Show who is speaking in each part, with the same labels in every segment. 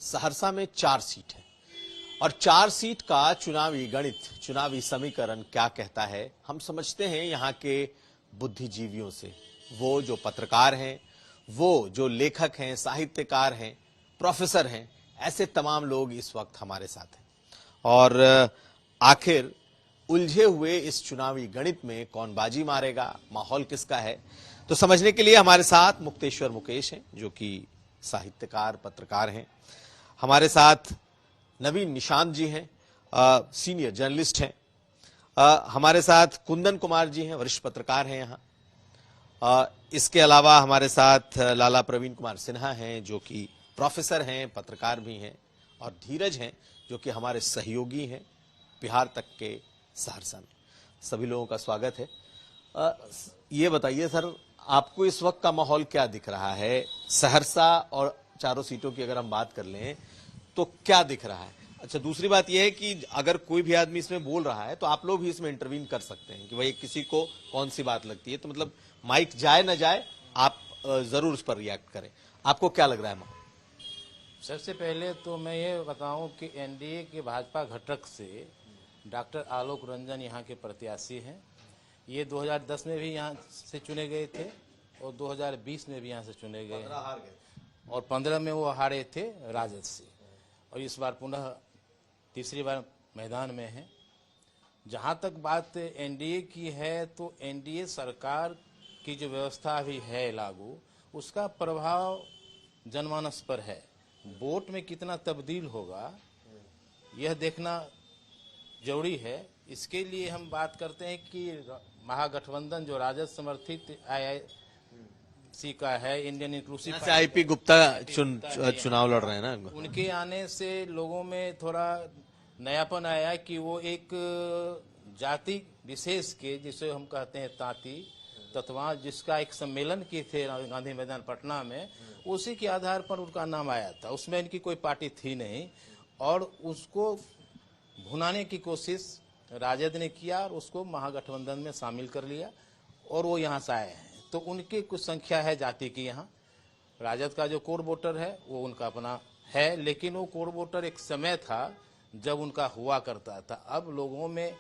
Speaker 1: सहरसा में 4 सीट है और 4 सीट का चुनावी गणित, चुनावी समीकरण क्या कहता है, हम समझते हैं यहाँ के बुद्धिजीवियों से। वो जो पत्रकार हैं, वो जो लेखक हैं, साहित्यकार हैं, प्रोफेसर हैं, ऐसे तमाम लोग इस वक्त हमारे साथ हैं। और आखिर उलझे हुए इस चुनावी गणित में कौन बाजी मारेगा, माहौल किसका है, तो समझने के लिए हमारे साथ मुक्तेश्वर मुकेश हैं, जो कि साहित्यकार, पत्रकार हैं। हमारे साथ नवीन निशांत जी हैं, सीनियर जर्नलिस्ट हैं। हमारे साथ कुंदन कुमार जी हैं, वरिष्ठ पत्रकार हैं यहाँ। इसके अलावा हमारे साथ लाला प्रवीण कुमार सिन्हा हैं, जो कि प्रोफेसर हैं, पत्रकार भी हैं, और धीरज हैं, जो कि हमारे सहयोगी हैं बिहार तक के सहरसा में। सभी लोगों का स्वागत है। ये बताइए सर, आपको इस वक्त का माहौल क्या दिख रहा है? सहरसा और चारों सीटों की अगर हम बात कर लें तो क्या दिख रहा है? अच्छा, दूसरी बात यह है कि अगर कोई भी आदमी इसमें बोल रहा है तो आप लोग भी इसमें इंटरवीन कर सकते हैं कि भाई किसी को कौन सी बात लगती है, तो मतलब माइक जाए ना जाए, आप जरूर उस पर रिएक्ट करें। आपको क्या लग रहा है माहौल?
Speaker 2: सबसे पहले तो मैं ये बताऊं कि एनडीए के भाजपा घटक से डॉक्टर आलोक रंजन यहाँ के प्रत्याशी हैं। ये 2010 में भी यहाँ से चुने गए थे और 2020 में भी यहाँ से चुने गए और 15 में वो हारे थे राजद से, और इस बार पुनः तीसरी बार मैदान में हैं। जहाँ तक बात एनडीए की है तो एनडीए सरकार की जो व्यवस्था अभी है लागू, उसका प्रभाव जनमानस पर है। वोट में कितना तब्दील होगा यह देखना जरूरी है। इसके लिए हम बात करते हैं कि महागठबंधन जो राजद समर्थित आईआईसी का है, इंडियन इंक्लूसिव
Speaker 1: आईपी गुप्ता चुनाव लड़ रहे हैं ना,
Speaker 2: उनके आने से लोगों में थोड़ा नयापन आया कि वो एक जाति विशेष के, जिसे हम कहते हैं तांती तत्वा, जिसका एक सम्मेलन किए थे गांधी मैदान पटना में, उसी के आधार पर उनका नाम आया था। उसमें इनकी कोई पार्टी थी नहीं और उसको भुनाने की कोशिश राजद ने किया और उसको महागठबंधन में शामिल कर लिया और वो यहाँ से आए हैं। तो उनकी कुछ संख्या है जाति की यहाँ। राजद का जो कोर वोटर है वो उनका अपना है, लेकिन वो कोर वोटर एक समय था जब उनका हुआ करता था। अब लोगों में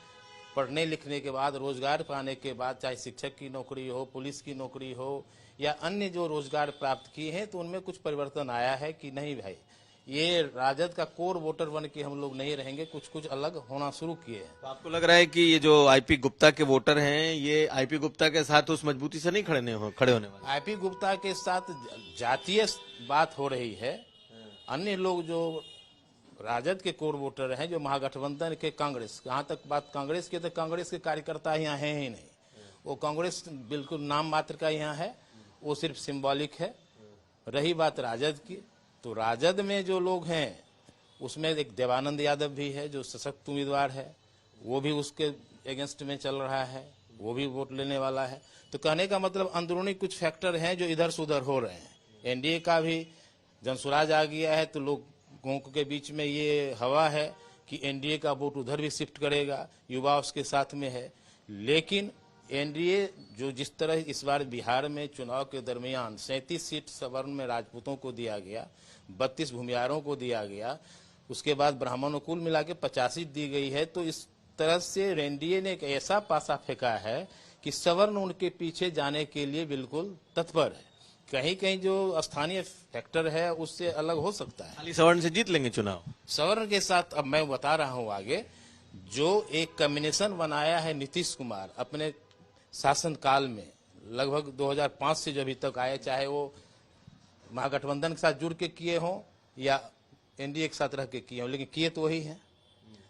Speaker 2: पढ़ने लिखने के बाद, रोजगार पाने के बाद, चाहे शिक्षक की नौकरी हो, पुलिस की नौकरी हो या अन्य जो रोजगार प्राप्त किए हैं, तो उनमें कुछ परिवर्तन आया है कि नहीं भाई, ये राजद का कोर वोटर बन के हम लोग नहीं रहेंगे, कुछ कुछ अलग होना शुरू किए हैं।
Speaker 1: तो आपको लग रहा है कि ये जो आईपी गुप्ता के वोटर हैं, ये आईपी गुप्ता के साथ उस मजबूती से नहीं खड़े होने वाले?
Speaker 2: आईपी गुप्ता के साथ जातीय बात हो रही है। अन्य लोग जो राजद के कोर वोटर हैं, जो महागठबंधन के कांग्रेस, यहाँ तक बात कांग्रेस की, तो कांग्रेस के कार्यकर्ता यहाँ हैं ही नहीं। वो कांग्रेस बिल्कुल नाम मात्र का यहाँ है, वो सिर्फ सिंबॉलिक है। रही बात राजद की, तो राजद में जो लोग हैं उसमें एक देवानंद यादव भी है जो सशक्त उम्मीदवार है, वो भी उसके अगेंस्ट में चल रहा है, वो भी वोट लेने वाला है। तो कहने का मतलब अंदरूनी कुछ फैक्टर हैं जो इधर से उधर हो रहे हैं। एनडीए का भी जनसुराज आ गया है, तो लोगों के बीच में ये हवा है कि एनडीए का वोट उधर भी शिफ्ट करेगा, युवा उसके साथ में है। लेकिन एनडीए जो जिस तरह इस बार बिहार में चुनाव के दरमियान 37 सीट सवर्ण में राजपूतों को दिया गया, 32 भूमिहारों को दिया गया, उसके बाद ब्राह्मणों कुल मिला के 50 सीट दी गई है, तो इस तरह से एनडीए ने एक ऐसा पासा फेंका है कि सवर्ण उनके पीछे जाने के लिए बिल्कुल तत्पर है। कहीं कहीं जो स्थानीय फैक्टर है उससे अलग हो सकता है।
Speaker 1: खाली सवर्ण से जीत लेंगे चुनाव?
Speaker 2: सवर्ण के साथ अब मैं बता रहा हूं आगे, जो एक कॉम्बिनेशन बनाया है नीतीश कुमार अपने शासन काल में, लगभग 2005 से जो अभी तक आए, चाहे वो महागठबंधन के साथ जुड़ के किए हों या एनडीए के साथ रह के किए हों, लेकिन किए तो वही हैं।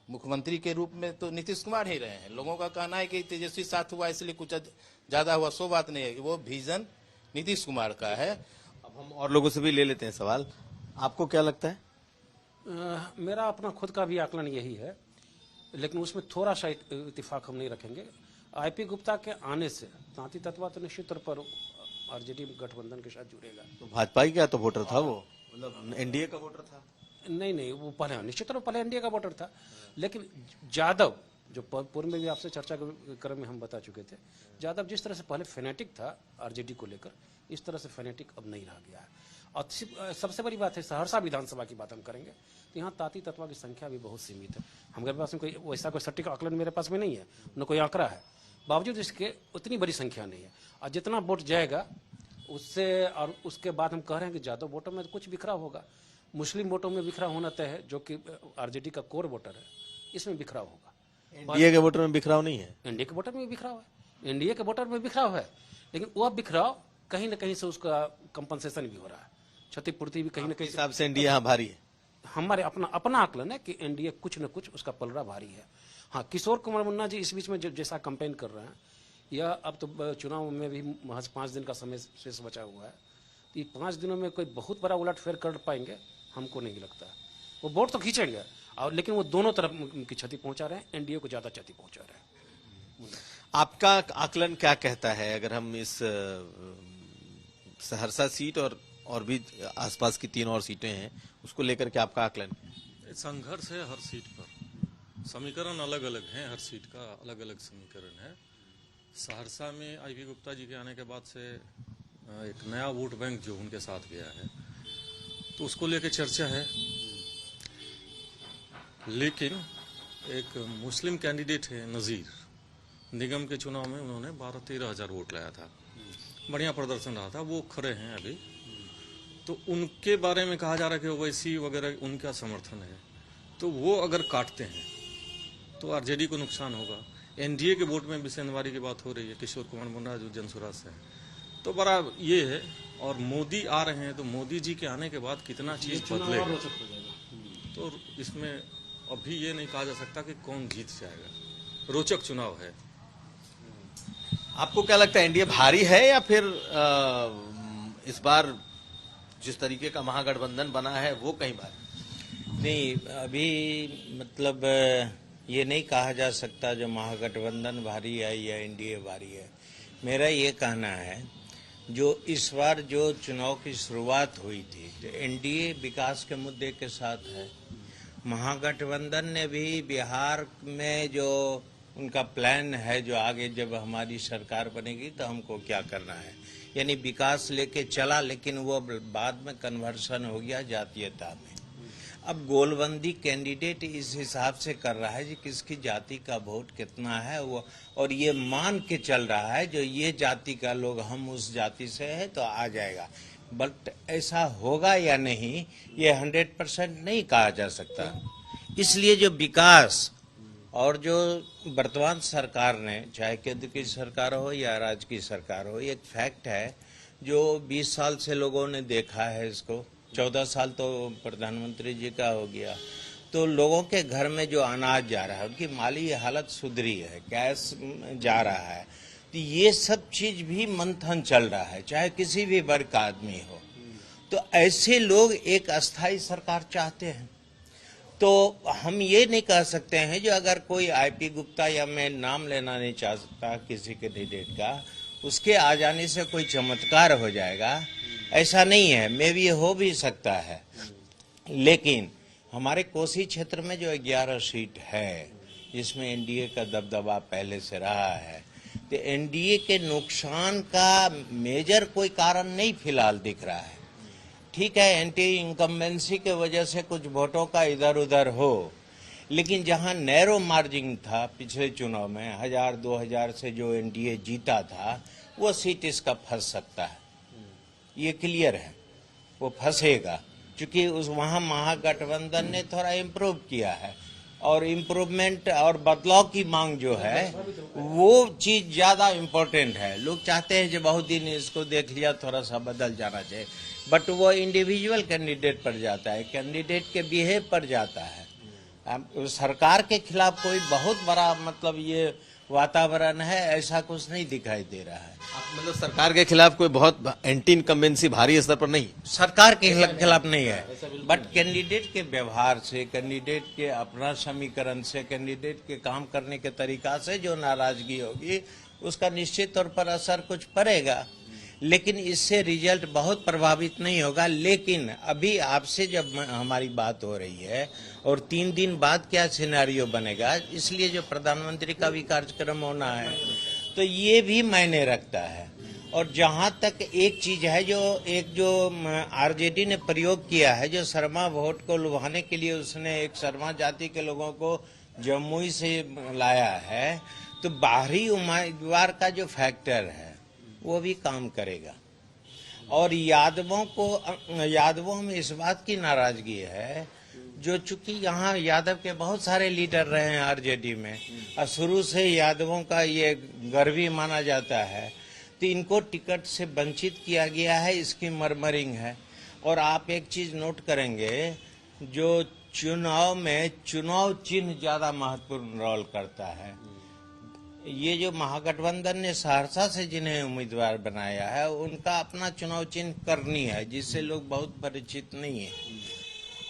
Speaker 2: मुख्यमंत्री के रूप में तो नीतीश कुमार ही रहे हैं। लोगों का कहना है कि तेजस्वी साथ हुआ इसलिए कुछ ज्यादा हुआ, सो बात नहीं है। वो विजन नीतीश कुमार का है।
Speaker 1: अब हम और लोगों से भी ले लेते हैं सवाल। आपको क्या लगता है?
Speaker 3: मेरा अपना खुद का भी आकलन यही है, लेकिन उसमें थोड़ा सा इत्तेफाक हम नहीं रखेंगे। आईपी गुप्ता के आने से तांती तत्वा तो निश्चित तौर पर आरजेडी गठबंधन के साथ जुड़ेगा।
Speaker 1: तो भाजपा ही क्या तो वोटर था वो, मतलब एनडीए का वोटर था?
Speaker 3: नहीं, वो पहले निश्चित तौर पर पहले एनडीए का वोटर था, लेकिन यादव जो पूर्व में भी आपसे चर्चा के क्रम में हम बता चुके थे, यादव जिस तरह से पहले फेनेटिक था आरजेडी को लेकर, इस तरह से फेनेटिक अब नहीं रह गया है। और सबसे बड़ी बात है, सहरसा विधानसभा की बात हम करेंगे तो यहाँ तांती तत्वा की संख्या भी बहुत सीमित है। हमारे पास में कोई वैसा कोई सटीक आकलन मेरे पास में नहीं है, न कोई आंकड़ा है, बावजूद इसके उतनी बड़ी संख्या नहीं है। और जितना वोट जाएगा उससे, और उसके बाद हम कह रहे हैं कि ज़्यादा वोटों में कुछ बिखराव होगा। मुस्लिम वोटों में बिखराव होना तय है, जो कि आरजेडी का कोर वोटर है, इसमें बिखराव होगा।
Speaker 1: एनडीए के वोटर में बिखराव नहीं है?
Speaker 3: एनडीए के वोटर में बिखराव है, एनडीए के वोटर में बिखराव है, लेकिन वह बिखराव कहीं ना कहीं से उसका कंपनसेशन भी हो रहा है, क्षतिपूर्ति भी कहीं ना कहीं से।
Speaker 1: हिसाब से एनडीए यहाँ भारी है?
Speaker 3: हमारे अपना आकलन है कि एनडीए कुछ न कुछ उसका पलड़ा भारी है। हाँ, किशोर कुमार मुन्ना जी इस बीच में जैसा कैंपेन कर रहे हैं, या अब तो चुनाव में भी महज 5 दिन का समय शेष बचा हुआ है, तो ये 5 दिनों में कोई बहुत बड़ा उलटफेर कर पाएंगे हमको नहीं लगता। वो वोट तो खींचेंगे, और लेकिन वो दोनों तरफ की क्षति पहुंचा रहे हैं, एनडीए को ज्यादा क्षति पहुंचा रहे हैं।
Speaker 1: आपका आकलन क्या कहता है, अगर हम इस सहरसा सीट और भी आसपास की 3 और सीटें हैं उसको लेकर के आपका आकलन?
Speaker 4: संघर्ष है हर सीट पर, समीकरण अलग अलग हैं, हर सीट का अलग अलग समीकरण है। सहरसा में आईपी गुप्ता जी के आने के बाद से एक नया वोट बैंक जो उनके साथ गया है, तो उसको लेकर चर्चा है। लेकिन एक मुस्लिम कैंडिडेट है नज़ीर, निगम के चुनाव में उन्होंने 12-13 हज़ार वोट लाया था, बढ़िया प्रदर्शन रहा था, वो खड़े हैं अभी। तो उनके बारे में कहा जा रहा है कि ओवैसी वगैरह उनका समर्थन है, तो वो अगर काटते हैं तो आरजेडी को नुकसान होगा। एनडीए के वोट में बिसेंदवारी की बात हो रही है, किशोर कुमार मुन्ना जो जनसुराज से है, तो बड़ा ये है। और मोदी आ रहे हैं, तो मोदी जी के आने के बाद कितना चीज बदलेगा, तो इसमें अभी ये नहीं कहा जा सकता कि कौन जीत जाएगा। रोचक चुनाव है।
Speaker 1: आपको क्या लगता है, एनडीए भारी है या फिर इस बार जिस तरीके का महागठबंधन बना है वो कहीं भारी?
Speaker 5: नहीं, अभी मतलब ये नहीं कहा जा सकता जो महागठबंधन भारी है या एनडीए भारी है। मेरा ये कहना है, जो इस बार जो चुनाव की शुरुआत हुई थी, तो एनडीए विकास के मुद्दे के साथ है। महागठबंधन ने भी बिहार में जो उनका प्लान है, जो आगे जब हमारी सरकार बनेगी तो हमको क्या करना है, यानी विकास लेके चला, लेकिन वो बाद में कन्वर्सन हो गया जातीयता में। अब गोलबंदी कैंडिडेट इस हिसाब से कर रहा है कि किसकी जाति का वोट कितना है वो, और ये मान के चल रहा है जो ये जाति का लोग, हम उस जाति से है तो आ जाएगा। बट ऐसा होगा या नहीं ये 100% नहीं कहा जा सकता। इसलिए जो विकास और जो वर्तमान सरकार ने, चाहे केंद्र की सरकार हो या राज्य की सरकार हो, एक फैक्ट है जो 20 साल से लोगों ने देखा है इसको, 14 साल तो प्रधानमंत्री जी का हो गया, तो लोगों के घर में जो अनाज जा रहा है, उनकी माली हालत सुधरी है, कैश जा रहा है, तो ये सब चीज भी मंथन चल रहा है, चाहे किसी भी वर्ग का आदमी हो। तो ऐसे लोग एक अस्थाई सरकार चाहते हैं। तो हम ये नहीं कह सकते हैं जो अगर कोई आईपी गुप्ता, या मैं नाम लेना नहीं चाहता किसी कैंडिडेट का, उसके आ जाने से कोई चमत्कार हो जाएगा, ऐसा नहीं है। मे भी हो भी सकता है, लेकिन हमारे कोसी क्षेत्र में जो 11 सीट है जिसमें एनडीए का दबदबा पहले से रहा है, तो एनडीए के नुकसान का मेजर कोई कारण नहीं फिलहाल दिख रहा है। ठीक है, एंटी इनकम्बेंसी के वजह से कुछ वोटों का इधर उधर हो, लेकिन जहां नैरो मार्जिन था पिछले चुनाव में 1000-2000 से जो एनडीए जीता था, वो सीट इसका फंस सकता है, ये क्लियर है, वो फंसेगा, क्योंकि उस वहां महागठबंधन ने थोड़ा इम्प्रूव किया है, और इम्प्रूवमेंट और बदलाव की मांग जो है वो चीज ज्यादा इम्पोर्टेंट है। लोग चाहते हैं जो बहुत दिन इसको देख लिया, थोड़ा सा बदल जाना चाहिए, बट वो इंडिविजुअल कैंडिडेट पर जाता है, कैंडिडेट के बिहेव पर जाता है। सरकार के खिलाफ कोई बहुत बड़ा मतलब ये वातावरण है, ऐसा कुछ नहीं दिखाई दे रहा है।
Speaker 1: मतलब सरकार के खिलाफ कोई बहुत एंटी इनकम्बेंसी भारी स्तर पर नहीं,
Speaker 5: सरकार के खिलाफ नहीं है, बट कैंडिडेट के व्यवहार से, कैंडिडेट के अपना समीकरण से, कैंडिडेट के काम करने के तरीका से जो नाराजगी होगी, उसका निश्चित तौर पर असर कुछ पड़ेगा, लेकिन इससे रिजल्ट बहुत प्रभावित नहीं होगा। लेकिन अभी आपसे जब हमारी बात हो रही है, और 3 दिन बाद क्या सिनेरियो बनेगा, इसलिए जो प्रधानमंत्री का भी कार्यक्रम होना है, तो ये भी मायने रखता है। और जहां तक एक चीज है जो आरजेडी ने प्रयोग किया है, जो शर्मा वोट को लुभाने के लिए उसने एक शर्मा जाति के लोगों को जमुई से लाया है, तो बाहरी उम्मीदवार का जो फैक्टर है वो भी काम करेगा। और यादवों में इस बात की नाराजगी है, जो चूंकि यहाँ यादव के बहुत सारे लीडर रहे हैं आरजेडी में और शुरू से यादवों का ये गर्वी माना जाता है, तो इनको टिकट से वंचित किया गया है, इसकी मरमरिंग है। और आप एक चीज नोट करेंगे, जो चुनाव में चुनाव चिन्ह ज्यादा महत्वपूर्ण रोल करता है। ये जो महागठबंधन ने सहरसा से जिन्हें उम्मीदवार बनाया है, उनका अपना चुनाव चिन्ह करनी है, जिससे लोग बहुत परिचित नहीं है।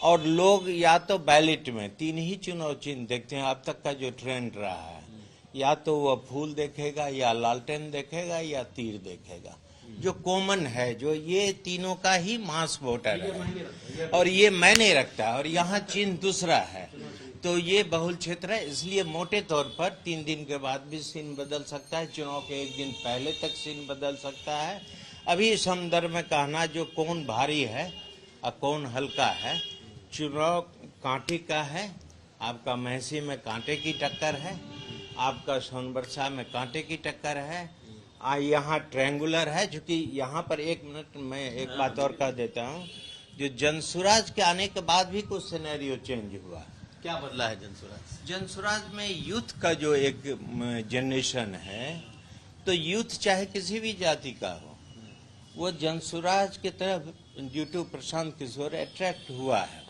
Speaker 5: और लोग या तो बैलेट में 3 ही चुनाव चिन्ह देखते हैं, अब तक का जो ट्रेंड रहा है, या तो वह फूल देखेगा, या लालटेन देखेगा, या तीर देखेगा, जो कॉमन है, जो ये तीनों का ही मास वोटर है और ये मायने रखता है। और यहाँ चिन्ह दूसरा है, तो ये बहुल क्षेत्र है, इसलिए मोटे तौर पर 3 दिन के बाद भी सीन बदल सकता है, चुनाव के 1 दिन पहले तक सीन बदल सकता है। अभी इस संदर्भ में कहना जो कौन भारी है और कौन हल्का है, चुनाव कांटे का है। आपका महसी में कांटे की टक्कर है, आपका सोनबरसा में कांटे की टक्कर है, यहाँ ट्रायंगुलर है। क्योंकि यहाँ पर 1 मिनट मैं एक बात और कह देता हूँ, जो जनसुराज के आने के बाद भी कुछ सिनेरियो चेंज हुआ।
Speaker 1: क्या बदला है जनसुराज?
Speaker 5: जनसुराज में यूथ का जो एक जनरेशन है, तो यूथ चाहे किसी भी जाति का हो, वो जनसुराज की तरफ due to Prashant Kishor attract हुआ है।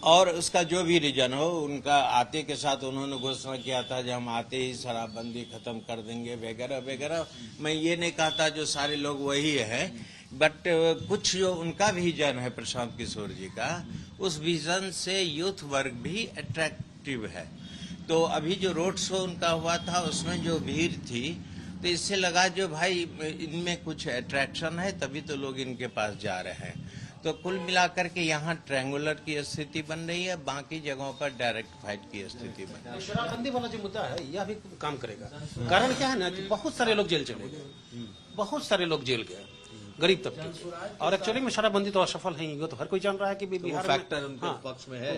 Speaker 5: और उसका जो भी रीजन हो, उनका आते के साथ उन्होंने घोषणा किया था कि हम आते ही शराबबंदी खत्म कर देंगे वगैरह वगैरह। मैं ये नहीं कहता जो सारे लोग वही है, बट कुछ जो उनका विजन है प्रशांत किशोर जी का, उस विजन से यूथ वर्ग भी अट्रैक्टिव है। तो अभी जो रोड शो उनका हुआ था, उसमें जो भीड़ थी, तो इससे लगा जो भाई इनमें कुछ अट्रैक्शन है, तभी तो लोग इनके पास जा रहे हैं। तो कुल मिलाकर के यहाँ ट्रायंगुलर की स्थिति बन रही है, बाकी जगहों पर डायरेक्ट फाइट की स्थिति बन रही है।
Speaker 3: शराबबंदी वाला जो मुद्दा है, यह भी काम करेगा। कारण क्या है ना कि बहुत सारे लोग जेल चले गए, बहुत सारे लोग जेल गए, गरीब तबके। और एक्चुअली में शराबबंदी तो असफल है, ये तो हर कोई जान रहा है कि बिहार में
Speaker 1: फैक्टर उनके पक्ष में है।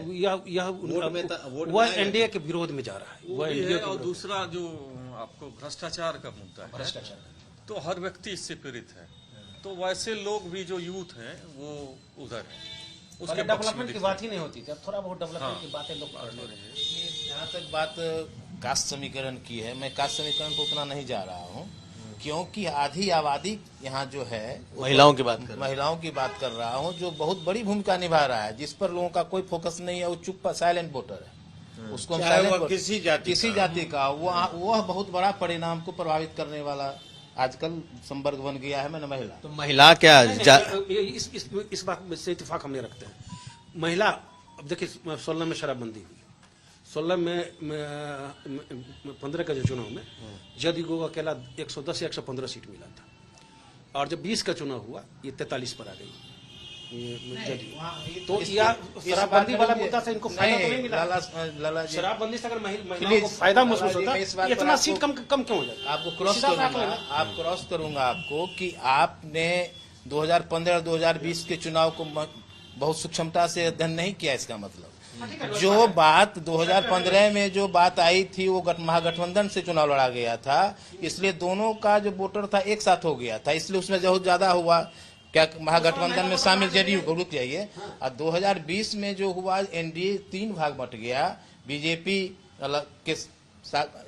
Speaker 3: वह एनडीए के विरोध में जा रहा है, वह एनडीए
Speaker 4: और दूसरा जो आपको भ्रष्टाचार का मुद्दा है, भ्रष्टाचार तो हर व्यक्ति इससे पीड़ित है। तो वैसे लोग भी जो यूथ है वो उधर है,
Speaker 3: उसके डेवलपमेंट की बात ही नहीं होती थी, अब थोड़ा बहुत डेवलपमेंट की बातें लोग कर रहे हैं।
Speaker 2: यहाँ तक बात कास्ट समीकरण की है, मैं कास्ट समीकरण पर उतना नहीं जा रहा हूँ, क्योंकि आधी आबादी यहाँ जो है
Speaker 1: महिलाओं की बात
Speaker 2: कर रहा हूँ, जो बहुत बड़ी भूमिका निभा रहा है, जिस पर लोगों का कोई फोकस नहीं है। वो चुप साइलेंट वोटर है, उसको
Speaker 5: किसी
Speaker 2: जाति का वह बहुत बड़ा परिणाम को प्रभावित करने वाला आजकल संवर्ग बन गया है। मैंने महिला,
Speaker 1: तो महिला क्या
Speaker 3: इस बात में से इत्तेफाक हम नहीं रखते हैं। महिला, अब देखिए 16 में शराबबंदी हुई, 16 में 15 का जो चुनाव में जदयू को अकेला 110 या 115 सीट मिला था, और जब 20 का चुनाव हुआ ये 43 पर आ गई जदयू। तो या शराबबंदी वाला मुद्दा से इनको फायदा तो नहीं मिला। शराबबंदी से अगर महिलाओं को फायदा महसूस होता, इतना सीट कम क्यों हो जाता?
Speaker 2: आपको क्रॉस करूंगा आपको कि आपने 2015 और 2020 के चुनाव को बहुत सूक्ष्मता से अध्ययन नहीं किया। इसका मतलब जो बात 2015 में जो बात आई थी, वो महागठबंधन से चुनाव लड़ा गया था, इसलिए दोनों का जो वोटर था एक साथ हो गया था, इसलिए उसमें बहुत ज्यादा हुआ। क्या महागठबंधन में शामिल जेडीयू को, रुक जाइए। और 2020 में जो हुआ, एनडीए 3 भाग बट गया, बीजेपी के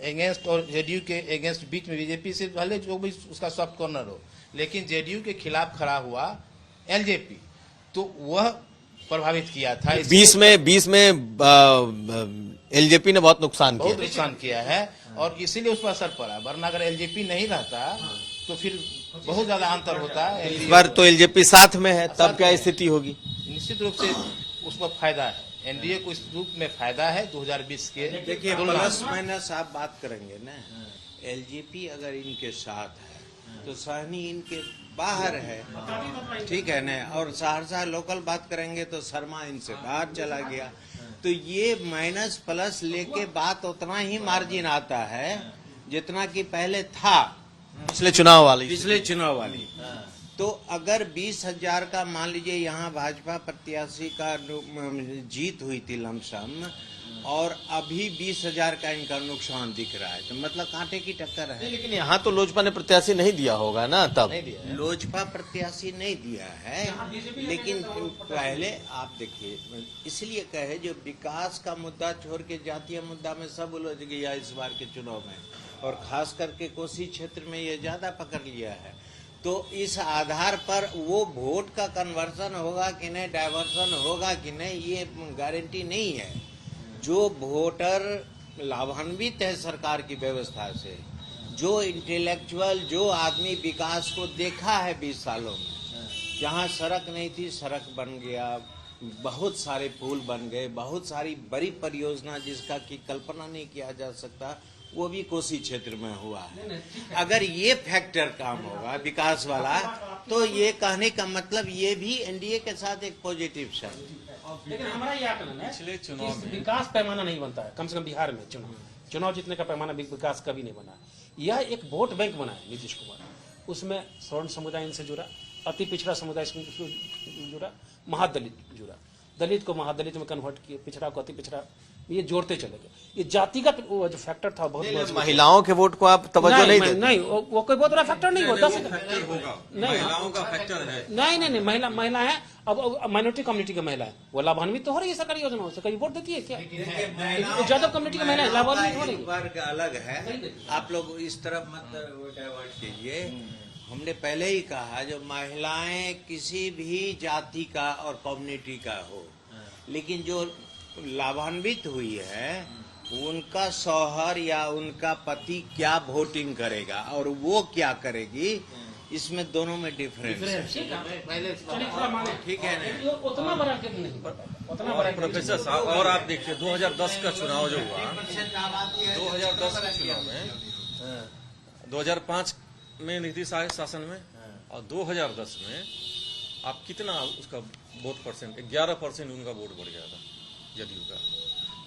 Speaker 2: अगेंस्ट और जेडीयू के अगेंस्ट। बीच में बीजेपी से भले जो भी उसका सॉफ्ट कॉर्नर हो, लेकिन जेडीयू के खिलाफ खड़ा हुआ एलजेपी, तो वह प्रभावित किया था।
Speaker 1: 20 में एलजेपी ने बहुत नुकसान
Speaker 2: किया है, और इसीलिए उस पर असर पड़ा। वरना अगर एलजेपी नहीं रहता तो फिर बहुत ज्यादा अंतर होता है।
Speaker 1: इस बार तो एलजेपी साथ में है, तब क्या स्थिति होगी?
Speaker 2: निश्चित रूप से उस पर फायदा है, एनडीए को इस रूप में फायदा है 2020 के।
Speaker 5: देखिए प्लस माइनस आप बात करेंगे ना, एलजेपी अगर इनके साथ है तो सहनी इनके बाहर है, ठीक है ना। और सहरसा लोकल बात करेंगे तो शर्मा इनसे बाहर चला गया। तो ये माइनस प्लस लेके बात उतना ही मार्जिन आता है जितना कि पहले था।
Speaker 1: पिछले चुनाव वाली
Speaker 5: पिछले चुनाव वाली। तो अगर 20,000 का मान लीजिए यहाँ भाजपा प्रत्याशी का जीत हुई थी लमसम, और अभी 20,000 का इनका नुकसान दिख रहा है, तो मतलब कांटे की टक्कर है।
Speaker 1: लेकिन यहाँ तो लोजपा ने प्रत्याशी नहीं दिया होगा ना, तब
Speaker 5: लोजपा प्रत्याशी नहीं दिया है, लेकिन पहले आप देखिए, इसलिए कहे जो विकास का मुद्दा छोड़ के जातीय मुद्दा में सब उलझ गया इस बार के चुनाव में, और खास करके कोसी क्षेत्र में ये ज्यादा पकड़ लिया है। तो इस आधार पर वो वोट का कन्वर्सन होगा कि नहीं, डाइवर्सन होगा कि नहीं, ये गारंटी नहीं है। जो वोटर लाभान्वित है सरकार की व्यवस्था से, जो इंटेलेक्चुअल, जो आदमी विकास को देखा है 20 सालों में, जहाँ सड़क नहीं थी सड़क बन गया, बहुत सारे पुल बन गए, बहुत सारी बड़ी परियोजना जिसका की कल्पना नहीं किया जा सकता, वो भी कोसी क्षेत्र में हुआ है। अगर ये फैक्टर काम होगा विकास वाला, तो ये कहने का मतलब ये भी एनडीए के साथ एक पॉजिटिव साइड।
Speaker 3: लेकिन हमारा ये आकलन है कि विकास पैमाना नहीं बनता है, कम से कम बिहार में चुनाव जीतने का पैमाना विकास कभी नहीं बना है। यह एक वोट बैंक बना है नीतीश कुमार, उसमें स्वर्ण समुदाय इनसे जुड़ा, अति पिछड़ा समुदाय से जुड़ा, महादलित जुड़ा, दलित को महादलित में कन्वर्ट किए, पिछड़ा को अति पिछड़ा, ये जोड़ते चले गए। ये जातिगत वो जो फैक्टर था बहुत,
Speaker 1: महिलाओं के वोट को आप तवज्जो नहीं देते?
Speaker 3: नहीं, वो कोई बहुत बड़ा फैक्टर नहीं होता।
Speaker 4: महिलाओं का फैक्टर है।
Speaker 3: नहीं, महिला है, अब माइनॉरिटी कम्युनिटी की महिला है, वो लाभान्वित तो हो रही है सरकारी योजनाओं से, कहीं वोट देती है क्या? यादव कम्युनिटी की महिला लाभान्वित हो रही है।
Speaker 5: वर्ग अलग है, आप लोग इस तरफ मत डाइवर्ट कीजिए। हमने पहले ही कहा जो महिलाएं किसी भी जाति का और कम्युनिटी का हो, लेकिन जो लाभान्वित हुई है उनका शौहर या उनका पति क्या वोटिंग करेगा और वो क्या करेगी, इसमें दोनों में डिफरेंस है। ठीक है ना?
Speaker 3: उतना बड़ा नहीं, उतना बड़ा
Speaker 4: प्रोफेसर साहब, और आप देखिए 2010 का चुनाव जो हुआ, 2010 के चुनाव में 2005 में नीतीश आए शासन में, और 2010 में आप कितना उसका वोट परसेंट, 11% उनका वोट बढ़ गया था जदयू का।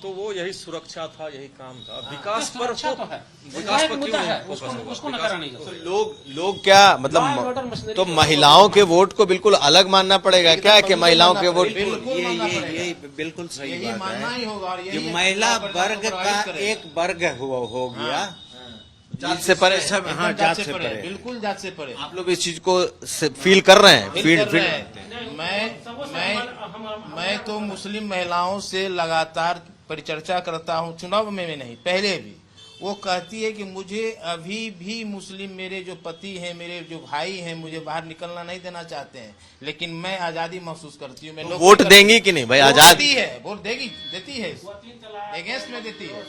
Speaker 4: तो वो यही सुरक्षा था, यही काम था, विकास पर
Speaker 3: तो है,
Speaker 4: विकास पर क्यों
Speaker 3: है,
Speaker 4: नहीं फोकस होगा?
Speaker 3: उसको नकारा नहीं कर।
Speaker 1: लोग क्या मतलब, तो महिलाओं के वोट को बिल्कुल अलग मानना पड़ेगा क्या, कि महिलाओं के वोट?
Speaker 5: ये बिल्कुल सही बात
Speaker 2: मानना ही होगा। और
Speaker 5: है कि महिला वर्ग का एक वर्ग हो गया,
Speaker 1: जात से परे।
Speaker 5: सब हाँ, जात से परे,
Speaker 2: बिल्कुल जात से परे।
Speaker 1: आप लोग इस चीज को फील कर रहे हैं?
Speaker 2: मैं तो मुस्लिम महिलाओं से लगातार परिचर्चा करता हूं, चुनाव में नहीं, पहले भी। वो कहती है कि मुझे अभी भी मुस्लिम मेरे जो पति हैं, मेरे जो भाई हैं, मुझे बाहर निकलना नहीं देना चाहते हैं, लेकिन मैं आजादी महसूस करती हूँ। मैं
Speaker 1: वोट देंगी कि नहीं भाई? आजादी
Speaker 2: है, वोट देगी, देती है, अगेंस्ट में देती है।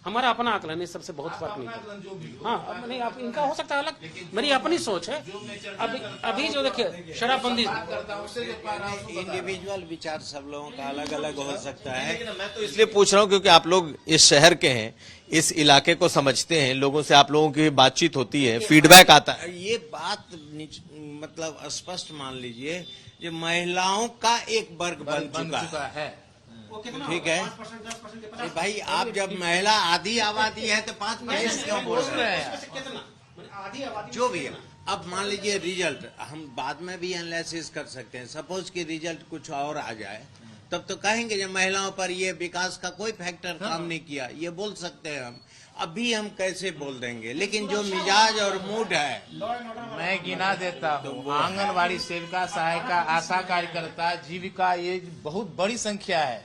Speaker 3: हमारा अपना आकलन है, सबसे बहुत फर्क नहीं पड़ता। हाँ, नहीं, आप इनका हो सकता है अलग, मेरी अपनी सोच है। अभी जो देखिए शराबबंदी,
Speaker 5: इंडिविजुअल विचार सब लोगों का अलग अलग हो सकता है।
Speaker 1: मैं तो इसलिए पूछ रहा हूँ क्योंकि आप लोग इस शहर के हैं, इस इलाके को समझते हैं, लोगों से आप लोगों की बातचीत होती है, फीडबैक आता है।
Speaker 5: ये बात मतलब स्पष्ट मान लीजिए, जो महिलाओं का एक वर्ग बन चुका है, ठीक है भाई। आप जब महिला आधी आबादी है तो 5% क्यों बोल रहे हैं? जो भी है, अब मान लीजिए रिजल्ट हम बाद में भी एनालिसिस कर सकते हैं। सपोज कि रिजल्ट कुछ और आ जाए, तब तो कहेंगे जो महिलाओं पर ये विकास का कोई फैक्टर काम नहीं किया, ये बोल सकते हैं हम। अभी हम कैसे बोल देंगे? लेकिन जो मिजाज और मूड है,
Speaker 2: मैं गिना देता हूँ। आंगनबाड़ी सेविका, सहायिका, आशा कार्यकर्ता, जीविका, ये बहुत बड़ी संख्या है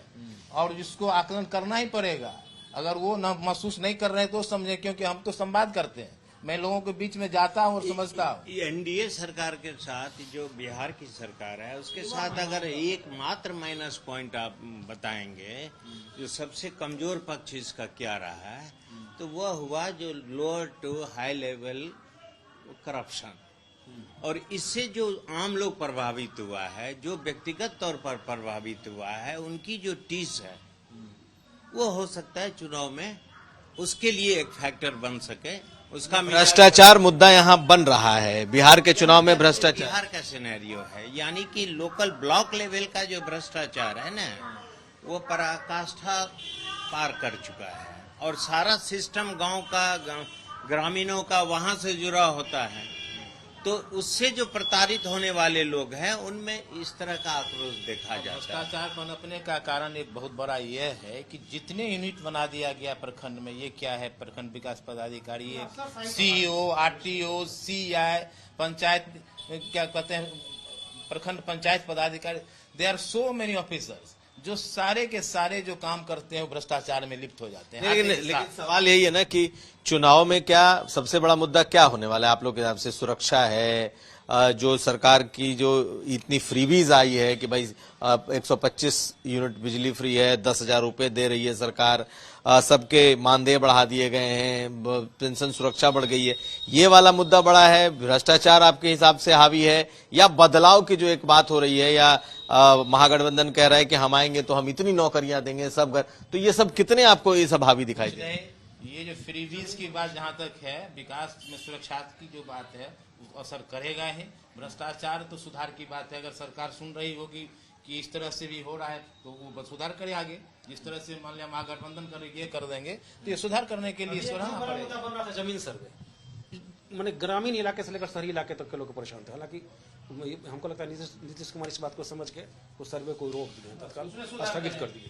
Speaker 2: और जिसको आकलन करना ही पड़ेगा। अगर वो न महसूस नहीं कर रहे तो समझे, क्योंकि हम तो संवाद करते हैं, मैं लोगों के बीच में जाता हूँ और समझता हूँ।
Speaker 5: एनडीए सरकार के साथ जो बिहार की सरकार है, उसके साथ अगर एक मात्र माइनस पॉइंट आप बताएंगे, जो सबसे कमजोर पक्ष इसका क्या रहा है, तो वह हुआ जो lower to high level corruption. और इससे जो आम लोग प्रभावित हुआ है, जो व्यक्तिगत तौर पर प्रभावित हुआ है, उनकी जो टीस है, वो हो सकता है चुनाव में उसके लिए एक फैक्टर बन सके। उसका
Speaker 1: भ्रष्टाचार मुद्दा यहाँ बन रहा है बिहार के चुनाव में। भ्रष्टाचार
Speaker 5: बिहार का सिनेरियो है, यानी कि लोकल ब्लॉक लेवल का जो भ्रष्टाचार है ना, वो पराकाष्ठा पार कर चुका है और सारा सिस्टम गांव का ग्रामीणों का वहां से जुड़ा होता है, तो उससे जो प्रताड़ित होने वाले लोग हैं उनमें इस तरह का आक्रोश देखा जाता है।
Speaker 2: भ्रष्टाचार पनपने का कारण एक बहुत बड़ा यह है कि जितने यूनिट बना दिया गया प्रखंड में, ये क्या है, प्रखंड विकास पदाधिकारी, सीईओ, आरटीओ, सीआई, पंचायत क्या कहते हैं, प्रखंड पंचायत पदाधिकारी, they are so many officers जो सारे के सारे जो काम करते हैं वो भ्रष्टाचार में लिप्त हो जाते हैं।
Speaker 1: लेकिन सवाल यही है ना कि चुनाव में क्या सबसे बड़ा मुद्दा क्या होने वाला है आप लोग के हिसाब से? सुरक्षा है, जो सरकार की जो इतनी फ्रीबीज आई है कि भाई 125 यूनिट बिजली फ्री है, 10,000 रुपए दे रही है सरकार, सबके मानदेय बढ़ा दिए गए हैं, पेंशन सुरक्षा बढ़ गई है, ये वाला मुद्दा बड़ा है? भ्रष्टाचार आपके हिसाब से हावी है, या बदलाव की जो एक बात हो रही है, या महागठबंधन कह रहा है कि हम आएंगे तो हम इतनी नौकरियां देंगे सब घर, तो ये सब कितने आपको ये सब हावी दिखाई दे?
Speaker 2: ये जो फ्रीबीज की बात जहाँ तक है, विकास में सुरक्षा की जो बात है उसको असर करेगा ही। भ्रष्टाचार तो सुधार की बात है, अगर सरकार सुन रही होगी कि इस तरह से भी हो रहा है तो वो सुधार करे आगे। जिस तरह से मान लिया महागठबंधन कर ये कर देंगे तो ये सुधार करने के लिए सुधारना पड़ेगा।
Speaker 3: जमीन सर्वे मैंने ग्रामीण इलाके से लेकर शहरी इलाके तक के लोग परेशान थे। हालांकि हमको लगता है नीतीश कुमार इस बात को समझ के उस सर्वे को रोक दिए, तत्काल स्थगित कर दिए।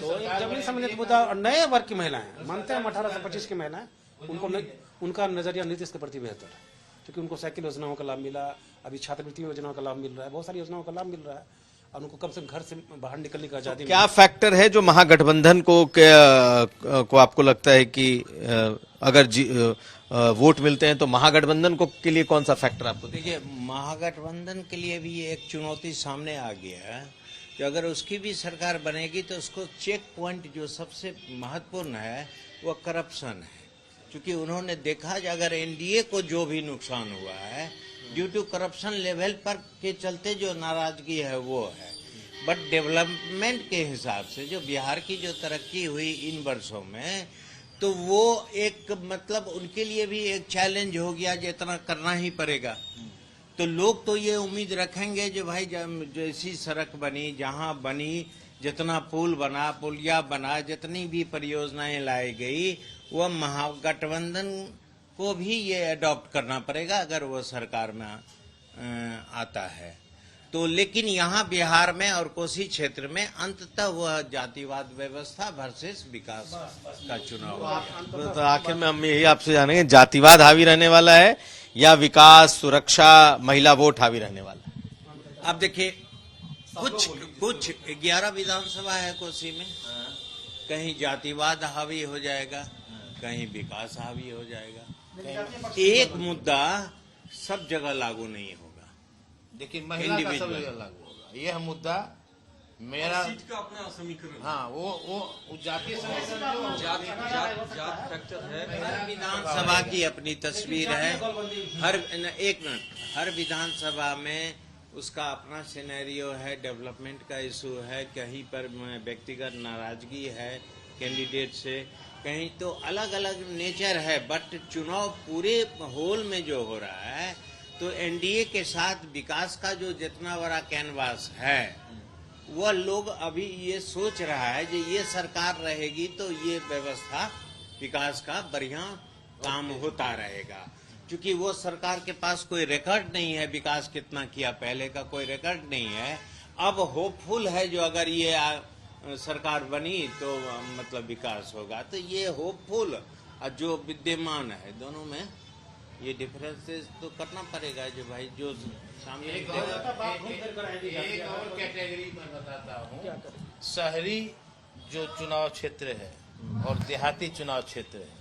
Speaker 3: तो एक जमीन संबंधित मुद्दा, और नए वर्ग की महिलाएं मानते हैं, 18 से 25 की महिलाएं, उनका नजरिया नीतीश के प्रति बेहतर है, क्योंकि उनको साइकिल योजनाओं का लाभ मिला, अभी छात्रवृत्ति योजनाओं का लाभ मिल रहा है, बहुत सारी योजनाओं का लाभ मिल रहा है, और उनको कम से कम घर से बाहर निकलने की आजादी।
Speaker 1: क्या फैक्टर है जो महागठबंधन को आपको लगता है कि अगर वोट मिलते हैं तो महागठबंधन को के लिए कौन सा फैक्टर आपको?
Speaker 5: देखिए, महागठबंधन के लिए भी एक चुनौती सामने आ गया है कि अगर उसकी भी सरकार बनेगी तो उसको चेक पॉइंट जो सबसे महत्वपूर्ण है वो करप्शन है, क्योंकि उन्होंने देखा कि अगर एनडीए को जो भी नुकसान हुआ है ड्यू टू करप्शन लेवल पर के चलते जो नाराजगी है वो है। बट डेवलपमेंट के हिसाब से जो बिहार की जो तरक्की हुई इन वर्षों में, तो वो एक मतलब उनके लिए भी एक चैलेंज हो गया, जितना करना ही पड़ेगा। तो लोग तो ये उम्मीद रखेंगे जो भाई जैसी सड़क बनी, जहां बनी, जितना पुल बना, पुलिया बना, जितनी भी परियोजनाएं लाई गई, वह महागठबंधन को भी ये अडॉप्ट करना पड़ेगा अगर वो सरकार में आता है तो। लेकिन यहाँ बिहार में और कोसी क्षेत्र में अंततः वह जातिवाद व्यवस्था वर्सेस विकास का चुनाव।
Speaker 1: तो आखिर में हम यही आपसे जानेंगे, जातिवाद हावी रहने वाला है या विकास, सुरक्षा, महिला वोट हावी रहने वाला है?
Speaker 5: अब देखिए, कुछ 11 विधानसभा है कोसी में, कहीं जातिवाद हावी हो जाएगा, कहीं विकास हावी हो जाएगा। एक मुद्दा सब जगह लागू नहीं होगा।
Speaker 2: देखिए, महिला का सब जगह लागू होगा यह मुद्दा। मेरा
Speaker 4: सीट का अपना समीकरण,
Speaker 2: हाँ, वो जातीय समीकरण जो
Speaker 4: जात फैक्टर है।
Speaker 5: हर विधानसभा की अपनी तस्वीर है, हर विधानसभा में उसका अपना सिनेरियो है, डेवलपमेंट का इशू है, कहीं पर व्यक्तिगत नाराजगी है कैंडिडेट से, कहीं तो अलग अलग नेचर है। बट चुनाव पूरे होल में जो हो रहा है, तो एनडीए के साथ विकास का जो जितना बड़ा कैनवास है, वह लोग अभी ये सोच रहा है कि ये सरकार रहेगी तो ये व्यवस्था विकास का बढ़िया काम होता रहेगा, क्योंकि वो सरकार के पास कोई रिकॉर्ड नहीं है, विकास कितना किया पहले का कोई रिकॉर्ड नहीं है। अब होपफुल है जो अगर ये सरकार बनी तो मतलब विकास होगा, तो ये होपफुल और जो विद्यमान है दोनों में ये डिफरेंसेस तो करना पड़ेगा। जो भाई जो सामने
Speaker 2: एक और कैटेगरी में बताता हूँ, शहरी जो चुनाव क्षेत्र है और देहाती चुनाव क्षेत्र है,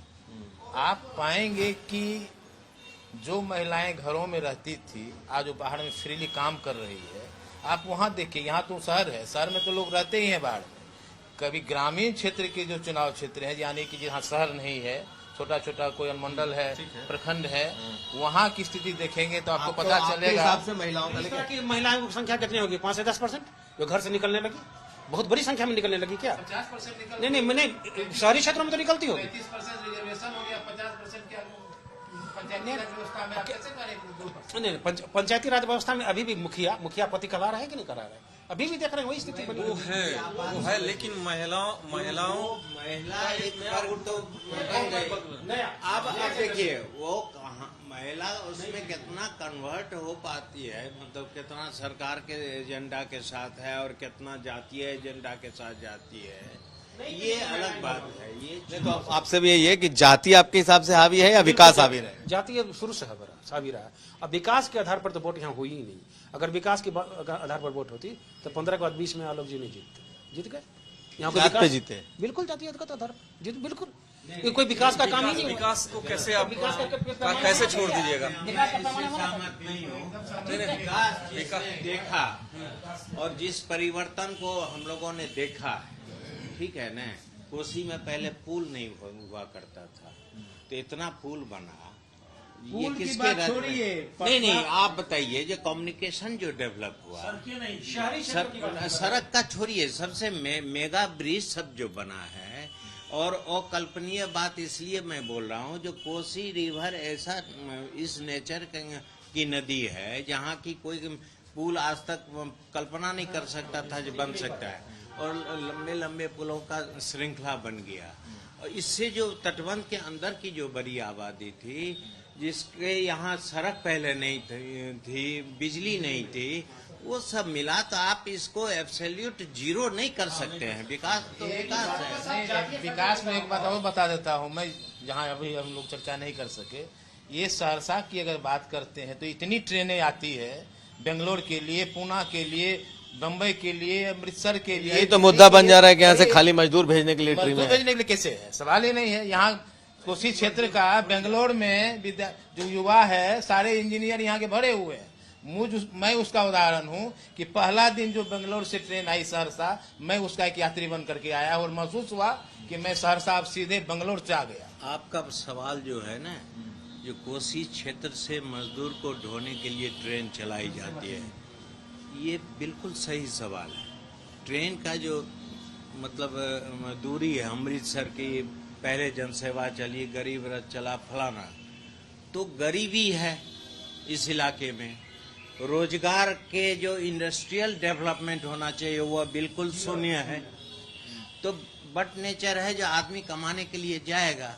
Speaker 2: आप पाएंगे कि जो महिलाएं घरों में रहती थी आज वो बाहर में फ्रीली काम कर रही है। आप वहाँ देखिए, यहाँ तो शहर है, शहर में तो लोग रहते ही हैं बाहर में। कभी ग्रामीण क्षेत्र के जो चुनाव क्षेत्र है, यानी कि जहाँ शहर नहीं है, छोटा छोटा कोई अनुमंडल है, प्रखंड है, वहाँ की स्थिति देखेंगे तो आपको पता चलेगा।
Speaker 3: महिलाओं की संख्या कितनी होगी? 5 से 10% जो घर से निकलने लगी, बहुत बड़ी संख्या में निकलने लगी। क्या
Speaker 2: 50%
Speaker 3: नहीं, मैंने शहरी क्षेत्रों में तो निकलती होगी।
Speaker 2: 35% रिजर्वेशन हो गया, 50% क्या पंचायती राज व्यवस्था में आप कैसे करेंगे?
Speaker 3: नहीं, पंचायती राज व्यवस्था में अभी भी मुखिया पति करा रहा है कि नहीं करा रहा है? अभी भी देख रहे हैं वही स्थिति बनी
Speaker 4: वो है लेकिन महिलाओं
Speaker 5: महिला एक वर्ग तो बन गई। अब देखिए वो महिला उसमें कितना कन्वर्ट हो पाती है, मतलब कितना सरकार के एजेंडा के साथ है और कितना जातीय एजेंडा के साथ जाती है, ये अलग बात है। ये
Speaker 1: तो आपसे भी यही है कि जाति आपके हिसाब से हावी है या विकास हावी रहे?
Speaker 3: जातीय शुरू से हावी रहा है। अब विकास के आधार पर तो वोट यहाँ हुई ही नहीं। अगर विकास के आधार पर वोट होती तो 15 के बाद 20 में आलोक जी नहीं जीत गए। यहाँ पे
Speaker 1: जात पे
Speaker 3: विकास
Speaker 1: जीते।
Speaker 3: बिल्कुल जातीयत का आधार जीत, बिल्कुल ये कोई विकास का काम ही नहीं।
Speaker 4: विकास को कैसे आप
Speaker 3: विकास का
Speaker 4: कैसे छोड़ दीजिएगा?
Speaker 5: सहमत नहीं हो। विकास देखा और जिस परिवर्तन को हम लोगों ने देखा, ठीक है ना, कोसी में पहले पुल नहीं हुआ करता था, तो इतना पुल बना। ये किसके छोड़िए, नहीं आप बताइए, जो कम्युनिकेशन जो डेवलप हुआ, सड़क का छोड़िए, सबसे मेगा ब्रिज सब जो बना है, और अकल्पनीय बात इसलिए मैं बोल रहा हूँ, जो कोसी रिवर ऐसा इस नेचर की नदी है जहाँ की कोई पुल आज तक कल्पना नहीं कर सकता था जो बन सकता है, और लंबे लंबे पुलों का श्रृंखला बन गया। और इससे जो तटबंध के अंदर की जो बड़ी आबादी थी, जिसके यहाँ सड़क पहले नहीं थी, बिजली नहीं थी, वो सब मिला, तो आप इसको एब्सोल्यूट जीरो नहीं कर सकते हैं। विकास तो विकास है।
Speaker 2: विकास में एक बात और बता देता हूँ मैं, जहाँ अभी हम लोग चर्चा नहीं कर सके। ये सहरसा की अगर बात करते हैं तो इतनी ट्रेनें आती है बेंगलोर के लिए, पूना के लिए, बम्बई के लिए, अमृतसर के लिए।
Speaker 1: ये तो मुद्दा बन जा रहा है कि यहाँ से खाली मजदूर भेजने के लिए ट्रेन
Speaker 2: मजदूर भेजने के लिए कैसे है, सवाल ही नहीं है। यहाँ कोसी क्षेत्र का बेंगलोर में जो युवा है, सारे इंजीनियर यहाँ के भरे हुए हैं। मैं उसका उदाहरण हूँ कि पहला दिन जो बेंगलोर से ट्रेन आई सहरसा, मैं उसका एक यात्री बन करके आया और महसूस हुआ कि मैं सहरसा अब सीधे बेंगलोर से आ गया।
Speaker 5: आपका सवाल जो है ना, जो कोसी क्षेत्र से मजदूर को ढोने के लिए ट्रेन चलाई जाती है, ये बिल्कुल सही सवाल है। ट्रेन का जो मतलब दूरी है, अमृतसर की पहले जनसेवा चली, गरीब रथ चला, फलाना, तो गरीबी है इस इलाके में। रोजगार के जो इंडस्ट्रियल डेवलपमेंट होना चाहिए वो बिल्कुल शून्य है। तो बट नेचर है जो आदमी कमाने के लिए जाएगा।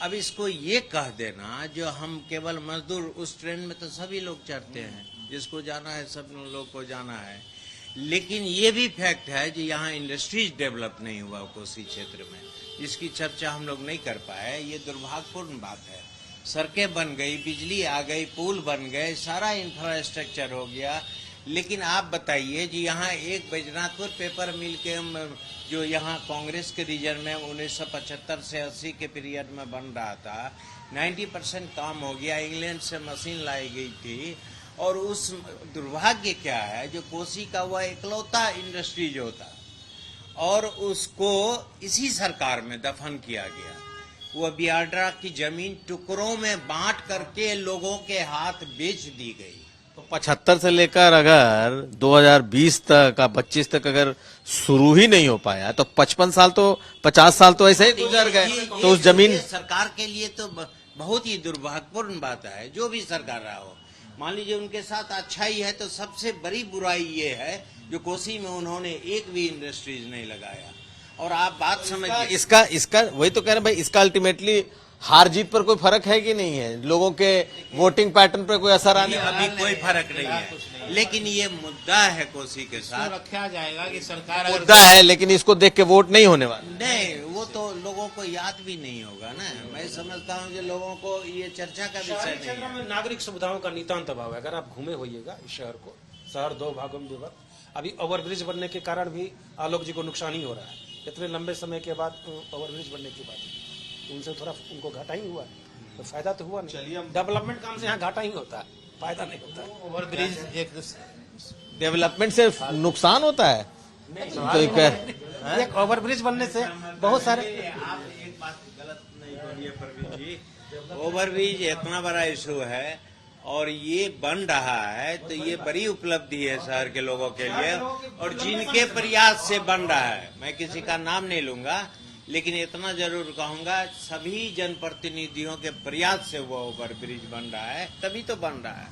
Speaker 5: अब इसको ये कह देना जो हम केवल मजदूर, उस ट्रेन में तो सभी लोग चढ़ते हैं, जिसको जाना है सब लोग को जाना है, लेकिन ये भी फैक्ट है कि यहाँ इंडस्ट्रीज डेवलप नहीं हुआ कोसी क्षेत्र में, जिसकी चर्चा हम लोग नहीं कर पाए। ये दुर्भाग्यपूर्ण बात है। सड़कें बन गई, बिजली आ गई, पुल बन गए, सारा इंफ्रास्ट्रक्चर हो गया, लेकिन आप बताइए जी, यहाँ एक बैजनाथपुर पेपर मिल के जो यहाँ कांग्रेस के रीजन में 1975 से 80 के पीरियड में बन रहा था, 90% काम हो गया, इंग्लैंड से मशीन लाई गई थी। और उस दुर्भाग्य क्या है, जो कोसी का वह इकलौता इंडस्ट्री जो था, और उसको इसी सरकार में दफन किया गया। वो बियाड्रा की जमीन टुकड़ों में बांट करके लोगों के हाथ बेच दी गई।
Speaker 1: तो 75 से लेकर अगर 2020 तक का 25 तक अगर शुरू ही नहीं हो पाया, तो 55 साल तो 50 साल तो ऐसे ही गुजर गए। तो उस जमीन
Speaker 5: सरकार के लिए तो बहुत ही दुर्भाग्यपूर्ण बात है। जो भी सरकार रहा हो, मान लीजिए उनके साथ अच्छा ही है, तो सबसे बड़ी बुराई ये है जो कोसी में उन्होंने एक भी इंडस्ट्रीज नहीं लगाया। और आप बात समझिए,
Speaker 1: इसका वही तो कह रहे हैं भाई, इसका अल्टीमेटली हार जीत पर कोई फर्क है कि नहीं है? लोगों के वोटिंग पैटर्न पर कोई असर आने वाला
Speaker 5: अभी कोई फर्क नहीं है, लेकिन ये मुद्दा है कोसी के साथ
Speaker 2: रखा जाएगा कि सरकार
Speaker 1: मुद्दा है, लेकिन इसको देख के वोट नहीं होने वाला।
Speaker 5: नहीं, वो तो लोगों को याद भी नहीं होगा ना। मैं समझता हूँ कि लोगों को ये चर्चा का विषय नहीं है।
Speaker 3: नागरिक सुविधाओं का नितांत अभाव है। अगर आप घूमे होइएगा इस शहर को, शहर दो भागों में विभक्त। अभी ओवरब्रिज बनने के कारण भी आलोक जी को नुकसान ही हो रहा है। इतने लंबे समय के बाद ओवरब्रिज बनने की बात है, उनसे थोड़ा उनको घाटा ही हुआ, तो फायदा तो हुआ नहीं। डेवलपमेंट काम से यहाँ घाटा ही होता है, फायदा नहीं होता।
Speaker 2: ओवरब्रिज एक
Speaker 1: डेवलपमेंट से नुकसान होता है। तो
Speaker 3: एक ओवरब्रिज बनने से बहुत सारे,
Speaker 5: आप एक बात गलत नहीं बोलिए परवीन जी, ओवरब्रिज इतना बड़ा इशू है और ये बन रहा है, तो ये बड़ी उपलब्धि है शहर के लोगों के लिए, और जिनके प्रयास से बन रहा है। मैं किसी का नाम नहीं लूंगा, लेकिन इतना जरूर कहूंगा, सभी जनप्रतिनिधियों के प्रयास से वो ओवरब्रिज बन रहा है, तभी तो बन रहा है।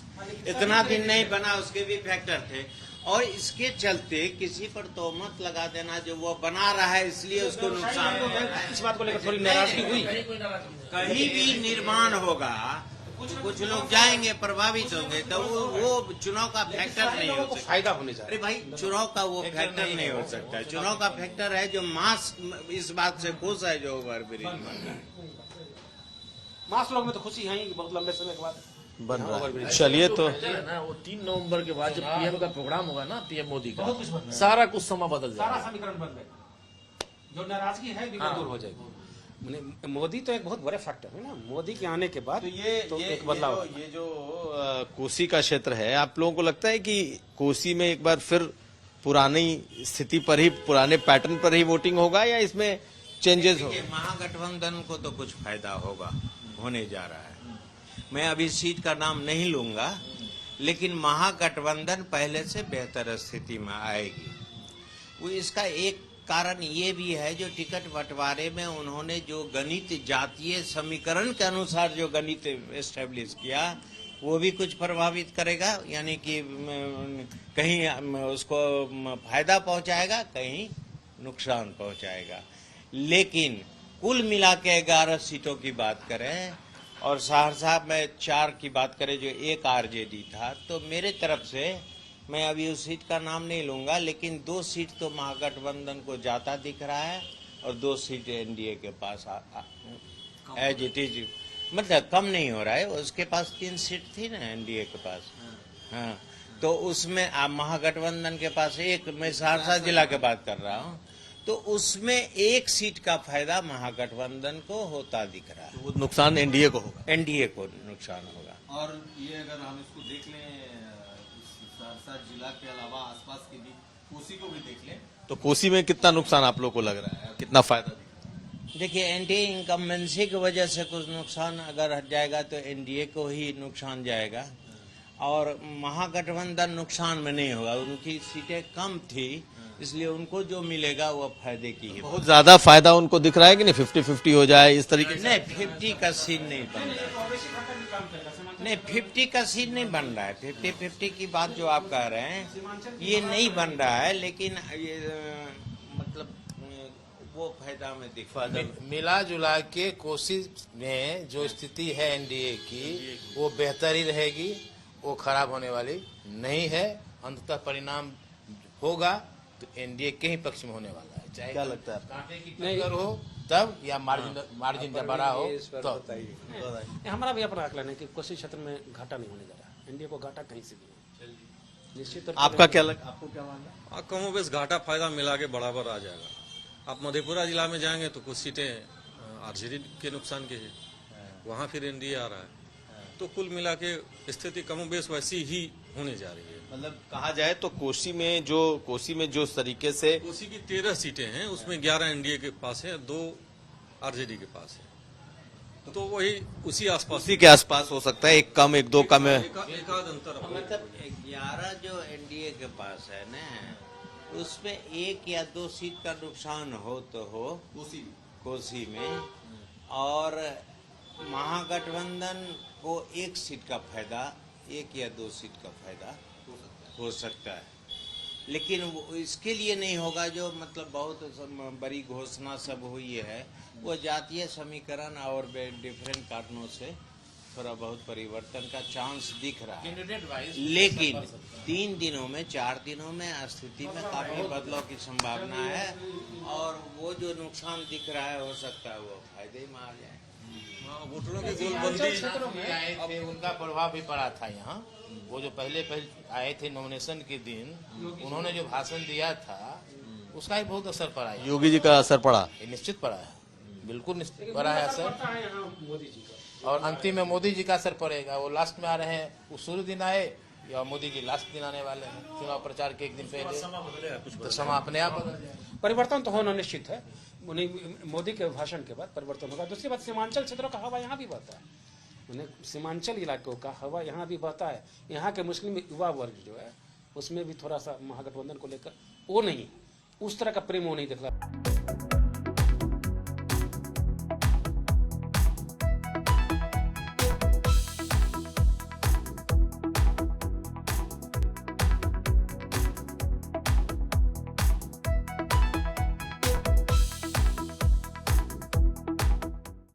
Speaker 5: इतना दिन नहीं बना, उसके भी फैक्टर थे। और इसके चलते किसी पर तोहमत लगा देना जो वो बना रहा है इसलिए उसको नुकसान हो रहा है।
Speaker 3: इस बात को लेकर थोड़ी नाराजगी हुई।
Speaker 5: कहीं भी निर्माण होगा कुछ लोग जाएंगे, प्रभावित होंगे, तो वो चुनाव का फैक्टर नहीं हो सकता।
Speaker 3: फायदा होने जा
Speaker 5: अरे भाई, चुनाव का वो फैक्टर नहीं हो सकता। चुनाव का फैक्टर है जो मास इस बात से खुश है जो ओवरब्रिज बन रहा है।
Speaker 3: मास लोग में तो खुशी है कि बहुत लंबे समय के बाद
Speaker 1: बन रहा है। चलिए तो
Speaker 6: ना वो 3 नवंबर के बाद जब पीएम का प्रोग्राम होगा ना, पीएम मोदी का, सारा कुछ समा बदल
Speaker 3: सारा
Speaker 6: जाएगा।
Speaker 3: समीकरण बदल जाएगा। जो नाराजगी है भी दूर हो जाएगी। मोदी तो एक बहुत बड़े फैक्टर है ना। मोदी के आने के बाद
Speaker 1: तो ये
Speaker 3: एक बदलाव।
Speaker 1: ये जो कोसी का क्षेत्र है, आप लोगों को लगता है कि कोसी में एक बार फिर पुरानी स्थिति पर ही, पुराने पैटर्न पर ही वोटिंग होगा या इसमें चेंजेस होगा?
Speaker 5: महागठबंधन को तो कुछ फायदा होगा, होने जा रहा है। मैं अभी सीट का नाम नहीं लूंगा, लेकिन महागठबंधन पहले से बेहतर स्थिति में आएगी। वो इसका एक कारण ये भी है जो टिकट बंटवारे में उन्होंने जो गणित, जातीय समीकरण के अनुसार जो गणित एस्टेब्लिश किया, वो भी कुछ प्रभावित करेगा। यानी कि कहीं उसको फायदा पहुंचाएगा, कहीं नुकसान पहुंचाएगा। लेकिन कुल मिला के 11 सीटों की बात करें और सहरसा में 4 की बात करें जो एक आरजेडी था, तो मेरे तरफ से मैं अभी उस सीट का नाम नहीं लूंगा, लेकिन 2 सीट तो महागठबंधन को जाता दिख रहा है और 2 सीट एनडीए के पास एज इट इज, मतलब कम नहीं हो रहा है। उसके पास 3 सीट थी ना एनडीए के पास। हाँ, तो उसमें आप महागठबंधन के पास एक, मैं सहरसा जिला की बात कर रहा हूँ, तो उसमें 1 सीट का फायदा महागठबंधन को होता दिख रहा है।
Speaker 1: वो नुकसान एनडीए को होगा।
Speaker 5: एनडीए को नुकसान होगा।
Speaker 1: और ये अगर हम इसको देख लें, सहरसा जिला के अलावा आसपास की भी, कोसी को भी देख लें, तो कोसी में कितना नुकसान आप लोग को लग रहा है, कितना फायदा दिख रहा है?
Speaker 5: देखिए, एंटी इनकम्बेंसी की वजह से कुछ नुकसान अगर हट जाएगा तो एनडीए को ही नुकसान जाएगा, और महागठबंधन नुकसान में नहीं होगा। उनकी सीटें कम थी, इसलिए उनको जो मिलेगा वो फायदे की ही।
Speaker 1: बहुत ज्यादा फायदा उनको दिख रहा है कि नहीं, 50-50 हो जाए इस तरीके से?
Speaker 5: नहीं, 50 का सीन नहीं बन रहा है। नहीं, 50 का सीन नहीं बन रहा है। 50-50 की बात जो आप कह रहे हैं ये नहीं बन रहा है, लेकिन ये मतलब वो फायदा में दिख रहा है।
Speaker 2: मिला जुला के कोसी में जो स्थिति है एनडीए की, वो बेहतर ही रहेगी, वो खराब होने वाली नहीं है। अंततः परिणाम होगा तो एनडीए के ही पक्ष में होने वाला है। चाहे
Speaker 1: क्या लगता है आपको?
Speaker 2: कांटे की टक्कर हो तब, या मार्जिन जब बड़ा हो तो।
Speaker 3: हमारा भी अपना आकलन है कि कोसी क्षेत्र में घाटा नहीं होने जा रहा। एनडीए को घाटा कहीं से भी नहीं। निश्चित तौर पर
Speaker 1: आपका क्या लग, आपको क्या मानना है?
Speaker 4: कमोबेश घाटा फायदा मिला के बराबर आ जाएगा। आप मधेपुरा जिला में जाएंगे तो कुछ सीटें आरजेडी के नुकसान की है, वहाँ फिर एनडीए आ रहा है, तो कुल मिला के स्थिति कमोबेश वैसी ही होने जा रही है।
Speaker 1: मतलब कहा जाए तो कोसी में जो तरीके से
Speaker 4: कोसी की 13 सीटें हैं, उसमें 11 एनडीए के पास है, 2 आरजेडी के पास है, तो वही उसी आसपास,
Speaker 1: उसी के आसपास हो सकता है, एक कम एक 2 कम है।
Speaker 4: एक आध अंतर है।
Speaker 5: मतलब 11 जो एनडीए के पास है ना, उसमें 1 या 2 सीट का नुकसान हो तो हो कोसी में, और महागठबंधन को 1 सीट का फायदा, 1 या 2 सीट का फायदा हो सकता है। लेकिन इसके लिए नहीं होगा जो मतलब बहुत बड़ी घोषणा सब हुई है, वो जातीय समीकरण और डिफरेंट कारणों से थोड़ा बहुत परिवर्तन का चांस दिख रहा है।
Speaker 2: कैंडिडेट वाइज
Speaker 5: लेकिन 3 दिनों में, 4 दिनों में स्थिति में काफी बदलाव की संभावना है, और वो जो नुकसान दिख रहा है हो सकता है वो फायदे में आ जाए।
Speaker 4: वोटरों की गोलबंदी
Speaker 2: आए थे, उनका प्रभाव भी पड़ा था यहाँ। वो जो पहले आए थे नॉमिनेशन के दिन, उन्होंने जो भाषण दिया था उसका ही बहुत असर पड़ा है।
Speaker 1: योगी जी का असर पड़ा।
Speaker 2: ये निश्चित पड़ा है, बिल्कुल निश्चित पड़ा है असर।
Speaker 3: मोदी जी का
Speaker 2: और अंतिम में मोदी जी का असर पड़ेगा। वो लास्ट में आ रहे हैं, वो शुरू दिन आए, या मोदी जी लास्ट दिन आने वाले हैं चुनाव प्रचार के 1 दिन पहले, तो समा अपने आप बदल जाए।
Speaker 3: परिवर्तन तो होना निश्चित है। मोदी के भाषण के बाद परिवर्तन होगा। दूसरी बात, सीमांचल क्षेत्रों का हवा यहाँ भी बहता है। सीमांचल इलाकों का हवा यहाँ भी बहता है। यहाँ के मुस्लिम युवा वर्ग जो है उसमें भी थोड़ा सा महागठबंधन को लेकर वो नहीं, उस तरह का प्रेम वो नहीं दिख रहा।